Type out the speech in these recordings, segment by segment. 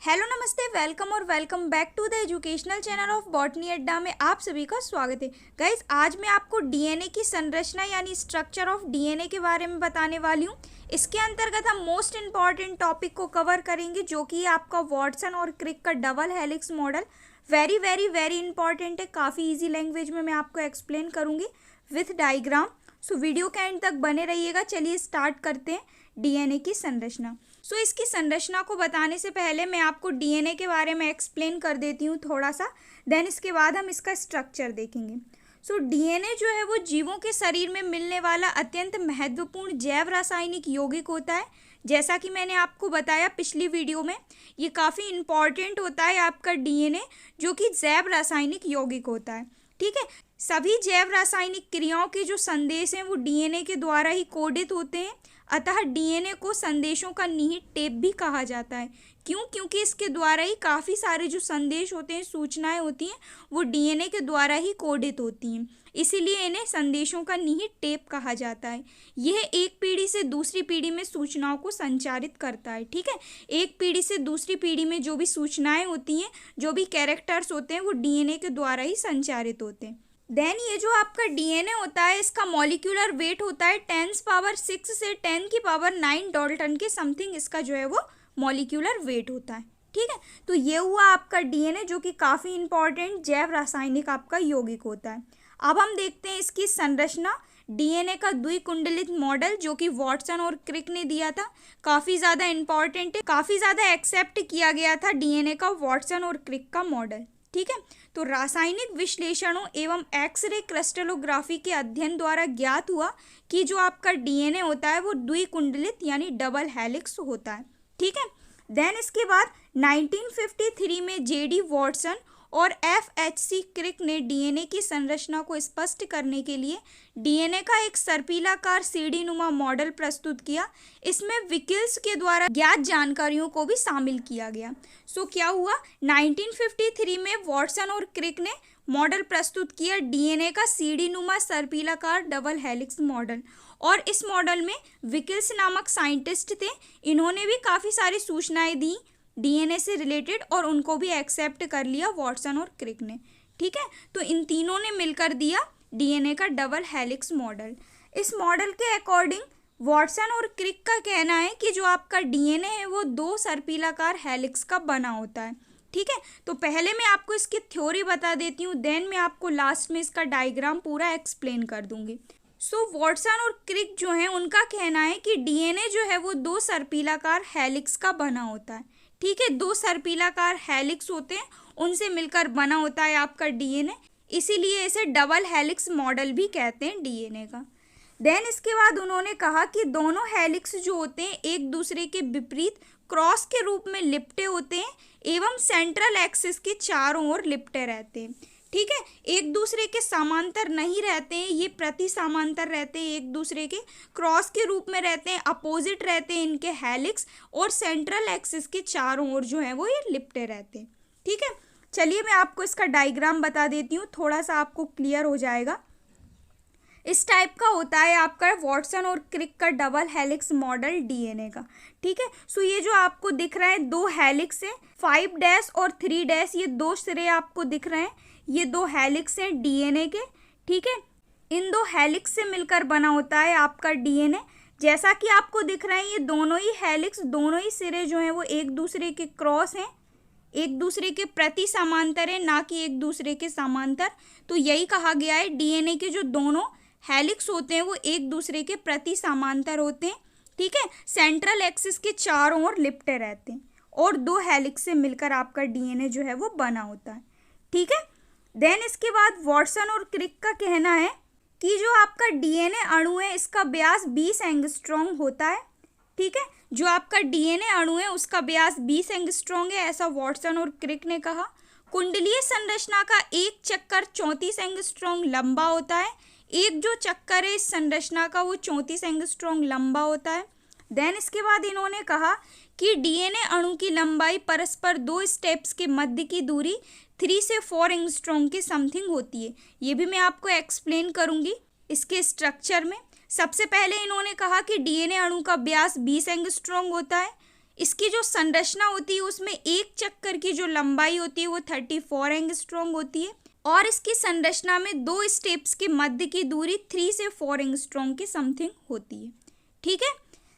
Hello नमस्ते welcome और welcome back to the educational channel of Botany Adda में आप सभी का स्वागत है। गाइस आज मैं आपको डीएनए की संरचना यानी स्ट्रक्चर ऑफ डीएनए के बारे में बताने वाली हूँ। इसके अंतर्गत हम मोस्ट इम्पॉर्टेंट टॉपिक को कवर करेंगे जो कि आपका वॉटसन और क्रिक का double helix model. Very very very important है, काफ़ी ईजी लैंग्वेज में मैं आपको एक्सप्लेन करूँगी विथ डायग्राम। सो वीडियो के एंड तक बने रहिएगा। चलिए स्टार्ट करते हैं डीएनए की संरचना। सो इसकी संरचना को बताने से पहले मैं आपको डीएनए के बारे में एक्सप्लेन कर देती हूँ थोड़ा सा, देन इसके बाद हम इसका स्ट्रक्चर देखेंगे। सो डीएनए जो है वो जीवों के शरीर में मिलने वाला अत्यंत महत्वपूर्ण जैव रासायनिक यौगिक होता है। जैसा कि मैंने आपको बताया पिछली वीडियो में, ये काफ़ी इम्पॉर्टेंट होता है आपका डीएनए, जो कि जैव रासायनिक यौगिक होता है। ठीक है, सभी जैव रासायनिक क्रियाओं के जो संदेश हैं वो डीएनए के द्वारा ही कोडित होते हैं। अतः डीएनए को संदेशों का निहित टेप भी कहा जाता है। क्यों? क्योंकि इसके द्वारा ही काफ़ी सारे जो संदेश होते हैं, सूचनाएं होती हैं, वो डीएनए के द्वारा ही कोडित होती हैं। इसीलिए इन्हें संदेशों का निहित टेप कहा जाता है। यह एक पीढ़ी से दूसरी पीढ़ी में सूचनाओं को संचारित करता है। ठीक है, एक पीढ़ी से दूसरी पीढ़ी में जो भी सूचनाएं होती हैं, जो भी कैरेक्टर्स होते हैं, वो डीएनए के द्वारा ही संचारित होते हैं। देन ये जो आपका डीएनए होता है, इसका मॉलिक्यूलर वेट होता है 10⁶ से 10⁹ डाल्टन के समथिंग, इसका जो है वो मॉलिक्यूलर वेट होता है। ठीक है, तो ये हुआ आपका डीएनए, जो कि काफ़ी इंपॉर्टेंट जैव रासायनिक आपका यौगिक होता है। अब हम देखते हैं इसकी संरचना। डीएनए का द्विकुंडलित मॉडल जो कि वॉटसन और क्रिक ने दिया था, काफ़ी ज़्यादा इंपॉर्टेंट है, काफ़ी ज़्यादा एक्सेप्ट किया गया था डीएनए का वॉटसन और क्रिक का मॉडल। ठीक है, तो रासायनिक विश्लेषणों एवं एक्सरे क्रिस्टलोग्राफी के अध्ययन द्वारा ज्ञात हुआ कि जो आपका डीएनए होता है वो द्विकुंडलित यानी डबल हेलिक्स होता है। ठीक है, देन इसके बाद 1953 में जेडी वॉटसन और एफएचसी क्रिक ने डीएनए की संरचना को स्पष्ट करने के लिए डीएनए का एक सर्पिलाकार सीढ़ीनुमा मॉडल प्रस्तुत किया। इसमें विकिल्स के द्वारा ज्ञात जानकारियों को भी शामिल किया गया। सो क्या हुआ, 1953 में वॉटसन और क्रिक ने मॉडल प्रस्तुत किया डीएनए का सीढ़ीनुमा सर्पिलाकार डबल हेलिक्स मॉडल। और इस मॉडल में विकिल्स नामक साइंटिस्ट थे, इन्होंने भी काफ़ी सारी सूचनाएं दी डीएनए से रिलेटेड और उनको भी एक्सेप्ट कर लिया वॉटसन और क्रिक ने। ठीक है, तो इन तीनों ने मिलकर दिया डीएनए का डबल हेलिक्स मॉडल। इस मॉडल के अकॉर्डिंग वॉटसन और क्रिक का कहना है कि जो आपका डीएनए है वो 2 सर्पिलाकार हेलिक्स का बना होता है। ठीक है, तो पहले मैं आपको इसकी थ्योरी बता देती हूँ, देन मैं आपको लास्ट में इसका डायग्राम पूरा एक्सप्लेन कर दूंगी। सो वॉटसन और क्रिक जो है उनका कहना है कि डीएनए जो है वो 2 सर्पिलाकार हेलिक्स का बना होता है। ठीक है, 2 सर्पिलाकार हेलिक्स होते हैं, उनसे मिलकर बना होता है आपका डीएनए, इसीलिए इसे डबल हेलिक्स मॉडल भी कहते हैं डीएनए का। देन इसके बाद उन्होंने कहा कि दोनों हेलिक्स जो होते हैं एक दूसरे के विपरीत क्रॉस के रूप में लिपटे होते हैं एवं सेंट्रल एक्सिस के चारों ओर लिपटे रहते हैं। ठीक है, एक दूसरे के समांतर नहीं रहते हैं, ये प्रति समांतर रहते हैं, एक दूसरे के क्रॉस के रूप में रहते हैं, अपोजिट रहते हैं इनके हेलिक्स, और सेंट्रल एक्सिस के चारों ओर जो है वो ये लिपटे रहते हैं। ठीक है, चलिए मैं आपको इसका डायग्राम बता देती हूँ, थोड़ा सा आपको क्लियर हो जाएगा। इस टाइप का होता है आपका वॉटसन और क्रिक का डबल हेलिक्स मॉडल डीएनए का। ठीक है, सो ये जो आपको दिख रहा है 2 हेलिक्स है, 5' और 3', ये 2 सिरे आपको दिख रहे हैं, ये 2 हेलिक्स हैं डीएनए के। ठीक है, इन 2 हेलिक्स से मिलकर बना होता है आपका डीएनए। जैसा कि आपको दिख रहा है ये दोनों ही हेलिक्स, दोनों ही सिरे जो हैं वो एक दूसरे के क्रॉस हैं, एक दूसरे के प्रति समांतर है, ना कि एक दूसरे के समांतर। तो यही कहा गया है डीएनए के जो दोनों हेलिक्स होते हैं वो एक दूसरे के प्रति समांतर होते हैं। ठीक है, सेंट्रल एक्सिस के चारों ओर लिपटे रहते हैं और 2 हेलिक्स से मिलकर आपका डीएनए जो है वो बना होता है। ठीक है, देन इसके बाद वॉटसन और क्रिक का कहना है कि जो आपका डीएनए अणु है इसका व्यास 20 एंगस्ट्रॉम होता है। ठीक है, जो आपका डीएनए अणु है उसका व्यास 20 एंगस्ट्रॉम है, ऐसा वॉटसन और क्रिक ने कहा। कुंडलीय संरचना का एक चक्कर 34 एंगस्ट्रॉम लंबा होता है, एक जो चक्कर है इस संरचना का वो 34 एंगस्ट्रॉम लंबा होता है। देन इसके बाद इन्होंने कहा कि डीएनए अणु की लंबाई परस्पर 2 स्टेप्स के मध्य की दूरी 3 से 4 एंगस्ट्रॉम के समथिंग होती है। ये भी मैं आपको एक्सप्लेन करूंगी इसके स्ट्रक्चर में। सबसे पहले इन्होंने कहा कि डीएनए अणु का व्यास 20 एंगस्ट्रॉम होता है, इसकी जो संरचना होती है उसमें एक चक्कर की जो लंबाई होती है वो 34 एंगस्ट्रॉम होती है और इसकी संरचना में 2 स्टेप्स के मध्य की दूरी 3 से 4 एंगस्ट्रॉम के समथिंग होती है। ठीक है।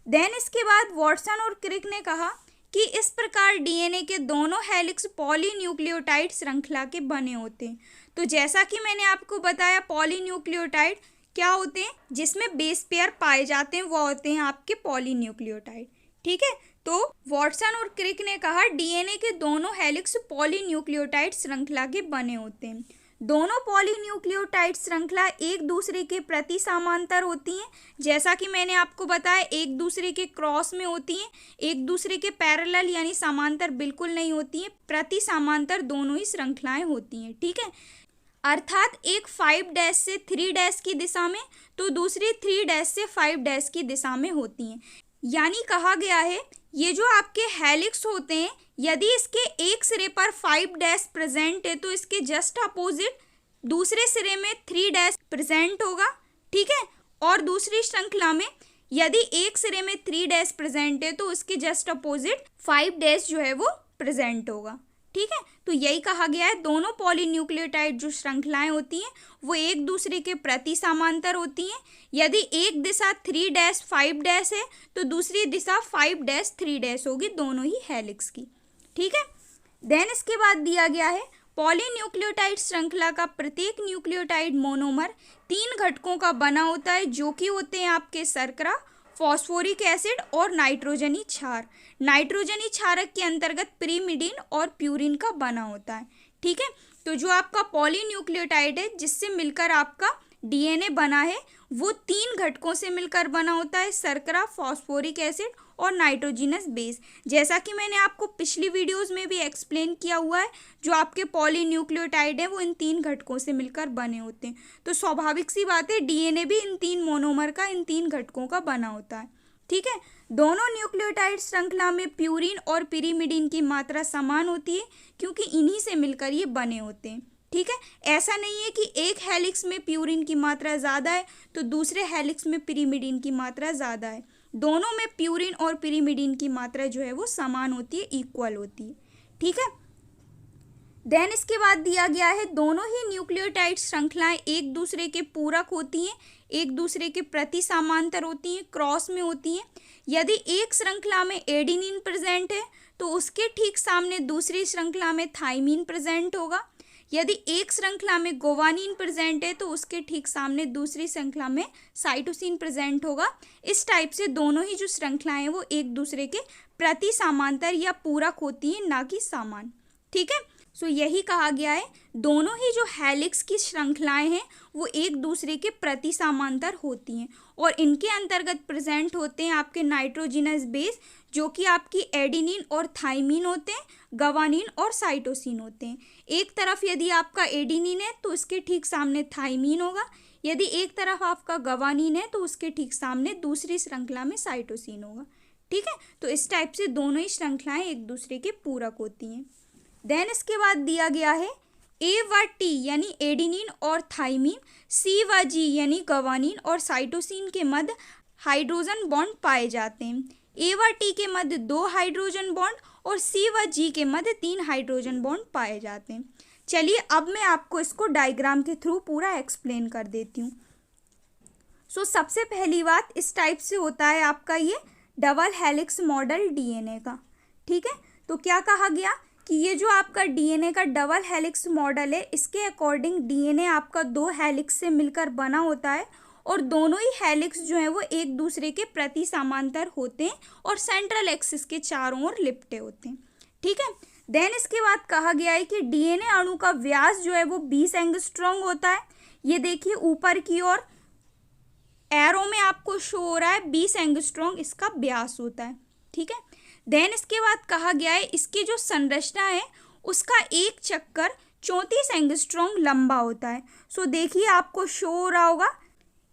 देन इसके बाद वॉटसन और क्रिक ने कहा कि इस प्रकार डीएनए के दोनों हेलिक्स पॉलीन्यूक्लियोटाइड श्रृंखला के बने होते हैं। तो जैसा कि मैंने आपको बताया, पॉलीन्यूक्लियोटाइड क्या होते हैं, जिसमें बेस पेयर पाए जाते हैं, वो होते हैं आपके पॉलीन्यूक्लियोटाइड। ठीक है। तो वॉटसन और क्रिक ने कहा डीएनए के दोनों हेलिक्स पॉलीन्यूक्लियोटाइड श्रृंखला के बने होते हैं। दोनों पॉलीन्यूक्लियोटाइड श्रृंखला एक दूसरे के प्रति समांतर होती हैं। जैसा कि मैंने आपको बताया, एक दूसरे के क्रॉस में होती हैं, एक दूसरे के पैरेलल यानी समांतर बिल्कुल नहीं होती हैं, प्रति समांतर दोनों ही श्रृंखलाएं होती हैं। ठीक है। अर्थात एक 5' से 3' की दिशा में तो दूसरी 3' से 5' की दिशा में होती हैं। यानी कहा गया है ये जो आपके हेलिक्स होते हैं, यदि इसके एक सिरे पर 5' प्रेजेंट है तो इसके जस्ट अपोजिट दूसरे सिरे में 3' प्रेजेंट होगा। ठीक है। और दूसरी श्रृंखला में यदि एक सिरे में 3' प्रेजेंट है तो उसके जस्ट अपोजिट 5' जो है वो प्रेजेंट होगा। ठीक है। तो यही कहा गया है, दोनों पॉलीन्यूक्लियोटाइड जो श्रृंखलाएं होती हैं वो एक दूसरे के प्रति समांतर होती हैं। यदि एक दिशा 3' 5' है तो दूसरी दिशा 5' 3' होगी, दोनों ही हेलिक्स की। ठीक है। देन इसके बाद दिया गया है पॉलीन्यूक्लियोटाइड श्रृंखला का प्रत्येक न्यूक्लियोटाइड मोनोमर 3 घटकों का बना होता है, जो कि होते हैं आपके शर्करा, फॉस्फोरिक एसिड और नाइट्रोजनी क्षार। नाइट्रोजनी क्षारक के अंतर्गत पिरिमिडीन और प्यूरिन का बना होता है। ठीक है। तो जो आपका पॉलीन्यूक्लियोटाइड है जिससे मिलकर आपका डीएनए बना है वो 3 घटकों से मिलकर बना होता है, शर्करा, फॉस्फोरिक एसिड और नाइट्रोजिनस बेस। जैसा कि मैंने आपको पिछली वीडियोस में भी एक्सप्लेन किया हुआ है, जो आपके पॉलीन्यूक्लियोटाइड हैं वो इन 3 घटकों से मिलकर बने होते हैं। तो स्वाभाविक सी बात है, डीएनए भी इन 3 मोनोमर का, इन 3 घटकों का बना होता है। ठीक है। दोनों न्यूक्लियोटाइड श्रृंखला में प्यूरिन और पिरिमिडीन की मात्रा समान होती है, क्योंकि इन्हीं से मिलकर ये बने होते हैं। ठीक है। ऐसा नहीं है कि एक हेलिक्स में प्यूरिन की मात्रा ज़्यादा है तो दूसरे हेलिक्स में पिरिमिडीन की मात्रा ज़्यादा है। दोनों में प्यूरिन और पिरिमिडीन की मात्रा जो है वो समान होती है, इक्वल होती है। ठीक है। देन इसके बाद दिया गया है दोनों ही न्यूक्लियोटाइड श्रृंखलाएं एक दूसरे के पूरक होती हैं, एक दूसरे के प्रति समांतर होती हैं, क्रॉस में होती हैं। यदि एक श्रृंखला में एडेनिन प्रेजेंट है तो उसके ठीक सामने दूसरी श्रृंखला में थाइमिन प्रेजेंट होगा। यदि एक श्रृंखला में गुवानिन प्रेजेंट है तो उसके ठीक सामने दूसरी श्रृंखला में साइटोसिन प्रेजेंट होगा। इस टाइप से दोनों ही जो श्रृंखलाएं हैं वो एक दूसरे के प्रति समांतर या पूरक होती हैं, ना कि समान। ठीक है। सो यही कहा गया है, दोनों ही जो हेलिक्स की श्रृंखलाएं हैं वो एक दूसरे के प्रति समांतर होती हैं और इनके अंतर्गत प्रेजेंट होते हैं आपके नाइट्रोजिनस बेस, जो कि आपकी एडेनिन और थाइमिन होते हैं, गवानिन और साइटोसिन होते हैं। एक तरफ यदि आपका एडेनिन है तो उसके ठीक सामने थाइमिन होगा, यदि एक तरफ आपका गवानिन है तो उसके ठीक सामने दूसरी श्रृंखला में साइटोसिन होगा। ठीक है। तो इस टाइप से दोनों ही श्रृंखलाएं एक दूसरे के पूरक होती हैं। देन इसके बाद दिया गया है ए व टी यानी एडेनिन और थाइमिन, सी व जी यानी गवानिन और साइटोसिन के मध्य हाइड्रोजन बॉन्ड पाए जाते हैं। ए व टी के मध्य 2 हाइड्रोजन बॉन्ड और सी व जी के मध्य 3 हाइड्रोजन बॉन्ड पाए जाते हैं। चलिए अब मैं आपको इसको डायग्राम के थ्रू पूरा एक्सप्लेन कर देती हूँ। सो सबसे पहली बात, इस टाइप से होता है आपका ये डबल हेलिक्स मॉडल डीएनए का। ठीक है। तो क्या कहा गया कि ये जो आपका डीएनए का डबल हेलिक्स मॉडल है, इसके अकॉर्डिंग डीएनए आपका 2 हेलिक्स से मिलकर बना होता है और दोनों ही हेलिक्स जो है वो एक दूसरे के प्रति समांतर होते हैं और सेंट्रल एक्सिस के चारों ओर लिपटे होते हैं। ठीक है। देन इसके बाद कहा गया है कि डीएनए अणु का व्यास जो है वो 20 एंगस्ट्रॉम होता है। ये देखिए ऊपर की ओर एरो में आपको शो हो रहा है 20 एंगस्ट्रॉम इसका व्यास होता है। ठीक है। देन इसके बाद कहा गया है इसकी जो संरचना है उसका एक चक्कर 34 एंगस्ट्रॉम लंबा होता है। सो देखिए आपको शो हो रहा होगा,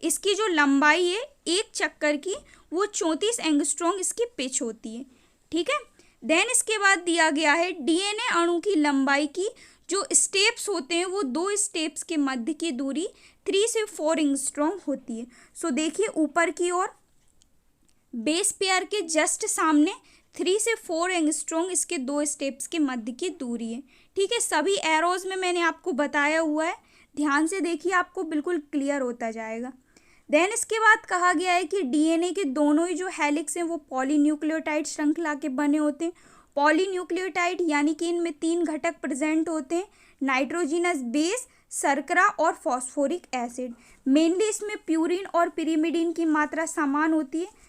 इसकी जो लंबाई है एक चक्कर की वो 34 एंगस्ट्रॉम इसकी पिच होती है। ठीक है। देन इसके बाद दिया गया है डीएनए अणु की लंबाई की जो स्टेप्स होते हैं वो 2 स्टेप्स के मध्य की दूरी 3 से 4 एंगस्ट्रॉम होती है। सो देखिए ऊपर की ओर बेस पेयर के जस्ट सामने 3 से 4 एंगस्ट्रॉम इसके 2 स्टेप्स के मध्य की दूरी है। ठीक है, सभी एरोज में मैंने आपको बताया हुआ है, ध्यान से देखिए, आपको बिल्कुल क्लियर होता जाएगा। देन इसके बाद कहा गया है कि डीएनए के दोनों ही जो हेलिक्स हैं वो पॉलीन्यूक्लियोटाइड श्रृंखला के बने होते हैं। पॉलीन्यूक्लियोटाइड यानी कि इनमें 3 घटक प्रेजेंट होते हैं, नाइट्रोजिनस बेस, शर्करा और फॉस्फोरिक एसिड। मेनली इसमें प्यूरिन और पिरिमिडिन की मात्रा समान होती है।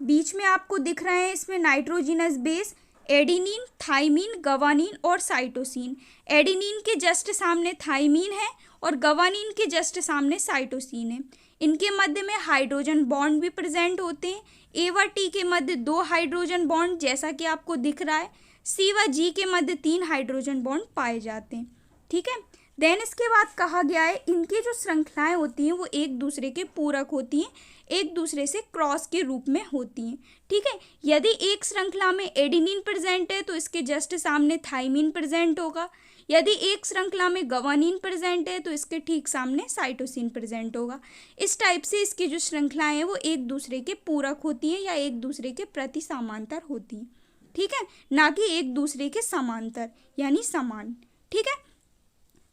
बीच में आपको दिख रहे हैं इसमें nitrogenous base, adenine, thymine, guanine और साइटोसिन। एडिनिन के जस्ट सामने थाइमिन है और गवानीन के जस्ट सामने साइटोसिन है। इनके मध्य में हाइड्रोजन बॉन्ड भी प्रेजेंट होते हैं। ए व टी के मध्य 2 हाइड्रोजन बॉन्ड जैसा कि आपको दिख रहा है। सी व जी के मध्य 3 हाइड्रोजन बॉन्ड पाए जाते हैं। ठीक है, देन इसके बाद कहा गया है इनकी जो श्रृंखलाएं होती हैं वो एक दूसरे के पूरक होती हैं, एक दूसरे से क्रॉस के रूप में होती हैं। ठीक है, यदि एक श्रृंखला में एडिनिन प्रेजेंट है तो इसके जस्ट सामने थाइमिन प्रेजेंट होगा। यदि एक श्रृंखला में गवानीन प्रेजेंट है तो इसके ठीक सामने साइटोसिन प्रेजेंट होगा। इस टाइप से इसकी जो श्रृंखलाएं हैं वो एक दूसरे के पूरक होती हैं या एक दूसरे के प्रति समांतर होती हैं। ठीक है, ना कि एक दूसरे के समांतर यानी समान। ठीक है,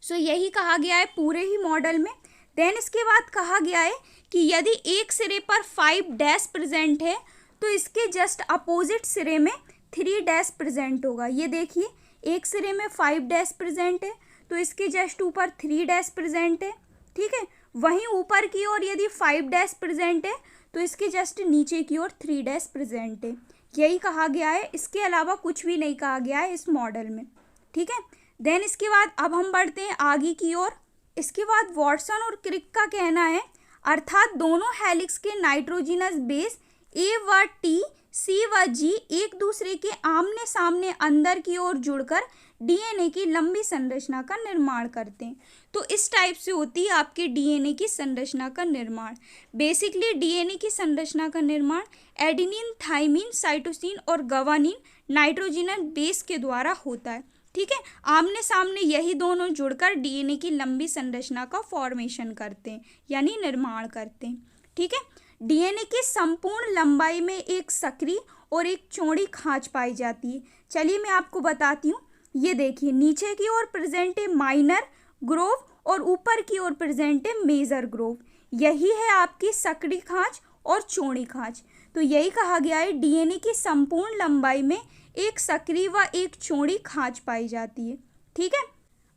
सो यही कहा गया है पूरे ही मॉडल में। देन इसके बाद कहा गया है कि यदि एक सिरे पर 5 डैश प्रेजेंट है तो इसके जस्ट अपोजिट सिरे में 3 डैश प्रेजेंट होगा। ये देखिए, एक सिरे में 5 डैश प्रेजेंट है तो इसके जस्ट ऊपर 3 डैश प्रेजेंट है। ठीक है, वहीं ऊपर की ओर यदि 5 डैश प्रेजेंट है तो इसके जस्ट नीचे की ओर 3 डैश प्रेजेंट है। यही कहा गया है, इसके अलावा कुछ भी नहीं कहा गया है इस मॉडल में। ठीक है, देन इसके बाद अब हम बढ़ते हैं आगे की ओर। इसके बाद वॉटसन और क्रिक का कहना है, अर्थात दोनों हेलिक्स के नाइट्रोजिनस बेस ए व टी, सी व जी एक दूसरे के आमने सामने अंदर की ओर जुड़कर डीएनए की लंबी संरचना का निर्माण करते हैं। तो इस टाइप से होती है आपके डीएनए की संरचना का निर्माण। बेसिकली डीएनए की संरचना का निर्माण एडिनिन, थाइमिन, साइटोसिन और गवानीन नाइट्रोजिनस बेस के द्वारा होता है। ठीक है, आमने सामने यही दोनों जुड़कर डीएनए की लंबी संरचना का फॉर्मेशन करते हैं यानी निर्माण करते हैं। ठीक है, डीएनए की संपूर्ण लंबाई में एक सक्रिय और एक चौड़ी खांच पाई जाती है। चलिए मैं आपको बताती हूँ। ये देखिए, नीचे की ओर प्रेजेंट है माइनर ग्रोव और ऊपर की ओर प्रेजेंट है मेजर ग्रोव। यही है आपकी सक्रिय खांच और चौड़ी खांच। तो यही कहा गया है डीएनए की संपूर्ण लंबाई में एक सक्रिय व एक चौड़ी खांच पाई जाती है। ठीक है,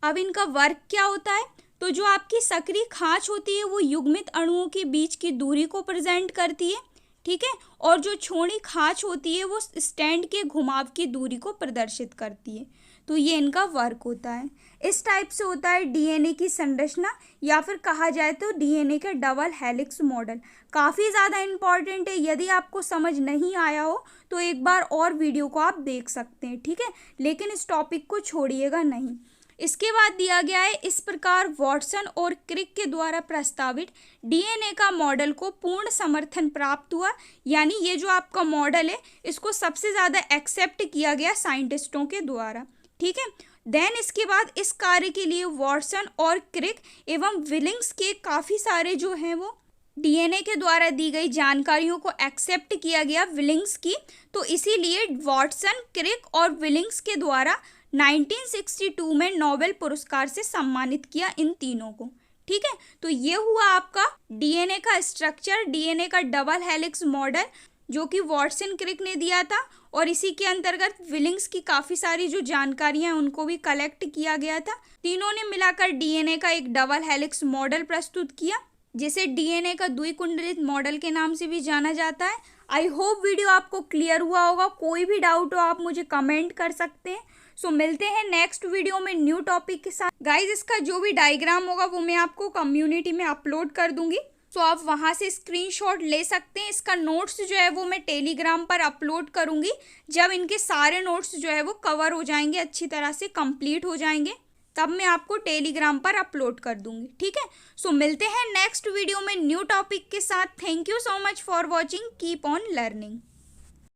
अब इनका वर्क क्या होता है? तो जो आपकी सक्रिय खांच होती है वो युग्मित अणुओं के बीच की दूरी को प्रेजेंट करती है। ठीक है, और जो चौड़ी खांच होती है वो स्टैंड के घुमाव की दूरी को प्रदर्शित करती है। तो ये इनका वर्क होता है। इस टाइप से होता है डीएनए की संरचना, या फिर कहा जाए तो डीएनए के डबल हेलिक्स मॉडल। काफ़ी ज़्यादा इम्पॉर्टेंट है, यदि आपको समझ नहीं आया हो तो एक बार और वीडियो को आप देख सकते हैं। ठीक है, लेकिन इस टॉपिक को छोड़िएगा नहीं। इसके बाद दिया गया है, इस प्रकार वॉटसन और क्रिक के द्वारा प्रस्तावित डीएनए का मॉडल को पूर्ण समर्थन प्राप्त हुआ। यानी ये जो आपका मॉडल है इसको सबसे ज़्यादा एक्सेप्ट किया गया साइंटिस्टों के द्वारा। ठीक है, देन इसके बाद इस कार्य के लिए वॉटसन और क्रिक एवं विलिंग्स के काफ़ी सारे जो हैं वो डीएनए के द्वारा दी गई जानकारियों को एक्सेप्ट किया गया विलिंग्स की। तो इसीलिए वॉटसन, क्रिक और विलिंग्स के द्वारा 1962 में नोबेल पुरस्कार से सम्मानित किया इन तीनों को। ठीक है, तो ये हुआ आपका डीएनए का स्ट्रक्चर, डीएनए का डबल हेलिक्स मॉडल जो कि वॉटसन, क्रिक ने दिया था, और इसी के अंतर्गत विलिंग्स की काफ़ी सारी जो जानकारियां हैं उनको भी कलेक्ट किया गया था। तीनों ने मिलाकर डीएनए का एक डबल हेलिक्स मॉडल प्रस्तुत किया, जिसे डीएनए का द्विकुंडलित मॉडल के नाम से भी जाना जाता है। आई होप वीडियो आपको क्लियर हुआ होगा। कोई भी डाउट हो आप मुझे कमेंट कर सकते हैं। सो मिलते हैं नेक्स्ट वीडियो में न्यू टॉपिक के साथ। गाइज, इसका जो भी डायग्राम होगा वो मैं आपको कम्युनिटी में अपलोड कर दूंगी, तो आप वहाँ से स्क्रीनशॉट ले सकते हैं। इसका नोट्स जो है वो मैं टेलीग्राम पर अपलोड करूँगी। जब इनके सारे नोट्स जो है वो कवर हो जाएंगे, अच्छी तरह से कंप्लीट हो जाएंगे, तब मैं आपको टेलीग्राम पर अपलोड कर दूंगी। ठीक है, सो मिलते हैं नेक्स्ट वीडियो में न्यू टॉपिक के साथ। Thank you so much for watching. Keep on learning.